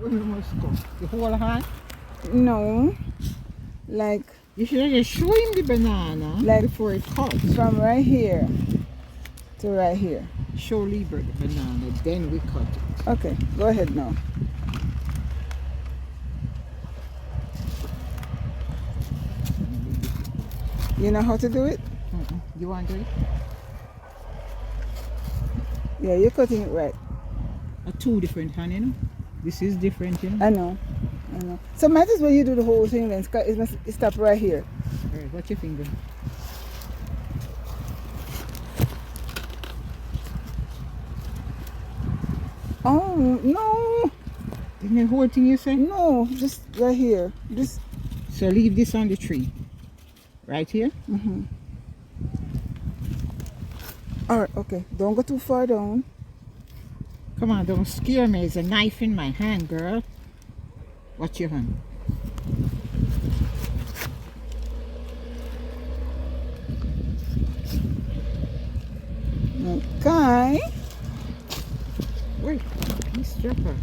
When you must go. The whole hand? No. Like You should just show him the banana before it cuts. from right here to right here. Show Lieber the banana, then we cut it. Okay, go ahead now. You know how to do it? You want to do it? Yeah, you're cutting it right. Two different hand, you know? This is different, you know? I know. So might as well you do the whole thing then. It must stop right here. Alright, what's your finger? Oh, no. Isn't the whole thing you say? No, just right here. Just. So leave this on the tree. Right here? Alright, okay. Don't go too far down. Come on, don't scare me. There's a knife in my hand, girl. Watch your hand. Okay. Wait, Miss Strapper.